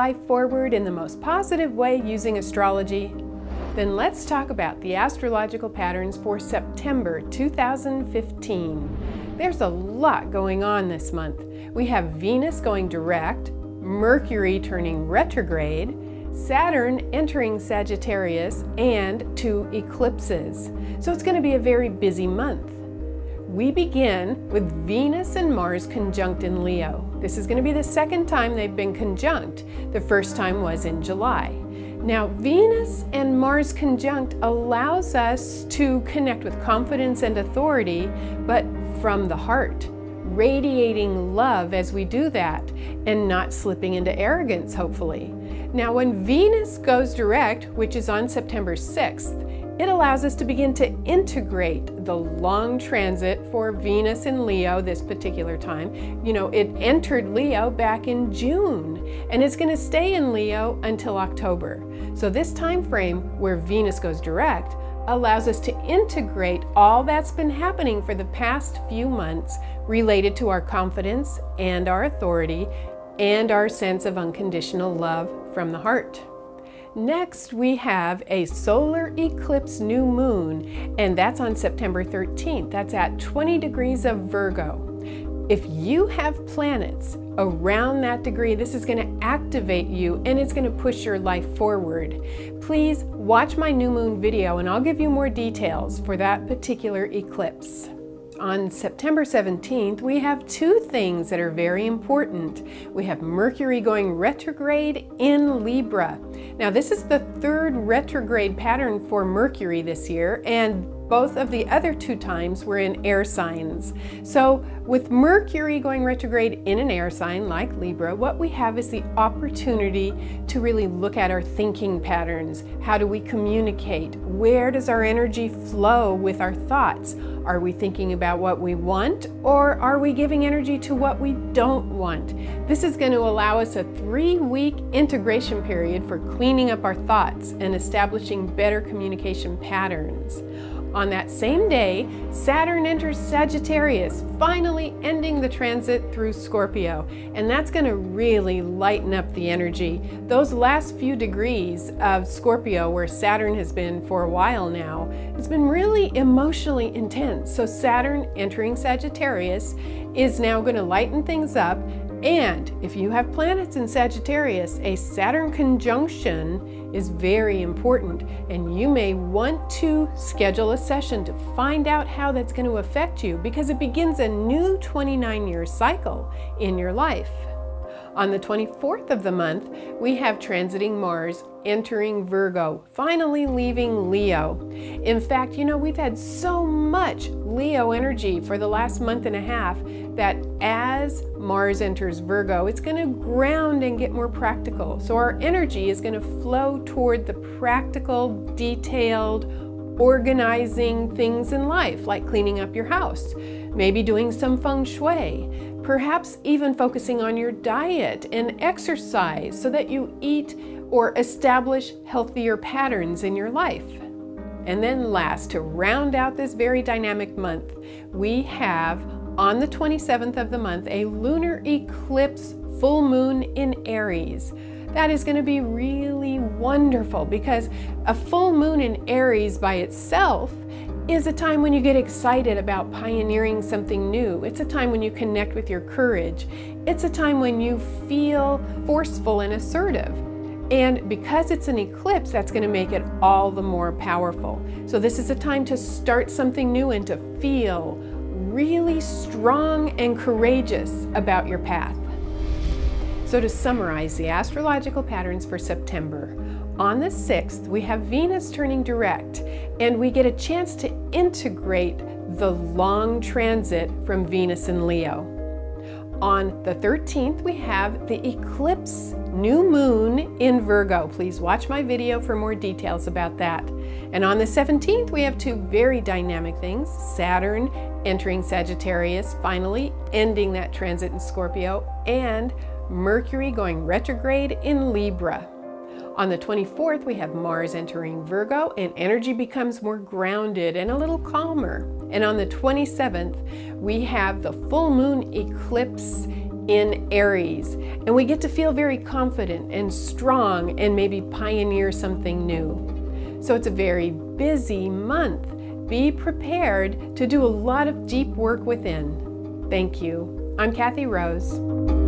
life forward in the most positive way using astrology? Then let's talk about the astrological patterns for September 2015. There's a lot going on this month. We have Venus going direct, Mercury turning retrograde, Saturn entering Sagittarius, and 2 eclipses. So it's going to be a very busy month. We begin with Venus and Mars conjunct in Leo. This is going to be the second time they've been conjunct. The first time was in July. Now, Venus and Mars conjunct allows us to connect with confidence and authority, but from the heart, radiating love as we do that, and not slipping into arrogance, hopefully. Now, when Venus goes direct, which is on September 6th, it allows us to begin to integrate the long transit for Venus in Leo this particular time. You know, it entered Leo back in June, and it's going to stay in Leo until October. So this time frame where Venus goes direct allows us to integrate all that's been happening for the past few months related to our confidence and our authority and our sense of unconditional love from the heart. Next, we have a solar eclipse new moon, and that's on September 13th. That's at 20 degrees of Virgo. If you have planets around that degree, this is going to activate you and it's going to push your life forward. Please watch my new moon video and I'll give you more details for that particular eclipse. On September 17th, we have 2 things that are very important. We have Mercury going retrograde in Libra. Now, this is the 3rd retrograde pattern for Mercury this year, and both of the other 2 times were in air signs. So with Mercury going retrograde in an air sign like Libra, what we have is the opportunity to really look at our thinking patterns. How do we communicate? Where does our energy flow with our thoughts? Are we thinking about what we want, or are we giving energy to what we don't want? This is going to allow us a 3-week integration period for cleaning up our thoughts and establishing better communication patterns. On that same day, Saturn enters Sagittarius, finally ending the transit through Scorpio, and that's going to really lighten up the energy. Those last few degrees of Scorpio, where Saturn has been for a while now, it's been really emotionally intense. So Saturn entering Sagittarius is now going to lighten things up. And if you have planets in Sagittarius, a Saturn conjunction is very important, and you may want to schedule a session to find out how that's going to affect you, because it begins a new 29-year cycle in your life. On the 24th of the month, we have transiting Mars entering Virgo, finally leaving Leo. In fact, you know, we've had so much Leo energy for the last month and a half that as Mars enters Virgo, it's going to ground and get more practical. So our energy is going to flow toward the practical, detailed, organizing things in life, like cleaning up your house, maybe doing some feng shui, perhaps even focusing on your diet and exercise so that you eat or establish healthier patterns in your life. And then last, to round out this very dynamic month, we have on the 27th of the month a lunar eclipse full moon in Aries. That is going to be really wonderful, because a full moon in Aries by itself is a time when you get excited about pioneering something new. It's a time when you connect with your courage. It's a time when you feel forceful and assertive. And because it's an eclipse, that's going to make it all the more powerful. So this is a time to start something new and to feel really strong and courageous about your path. So to summarize the astrological patterns for September, on the 6th, we have Venus turning direct, and we get a chance to integrate the long transit from Venus in Leo. On the 13th, we have the eclipse new moon in Virgo. Please watch my video for more details about that. And on the 17th, we have 2 very dynamic things. Saturn entering Sagittarius, finally ending that transit in Scorpio, and Mercury going retrograde in Libra. On the 24th, we have Mars entering Virgo, and energy becomes more grounded and a little calmer. And on the 27th, we have the full moon eclipse in Aries, and we get to feel very confident and strong and maybe pioneer something new. So it's a very busy month. Be prepared to do a lot of deep work within. Thank you. I'm Kathy Rose.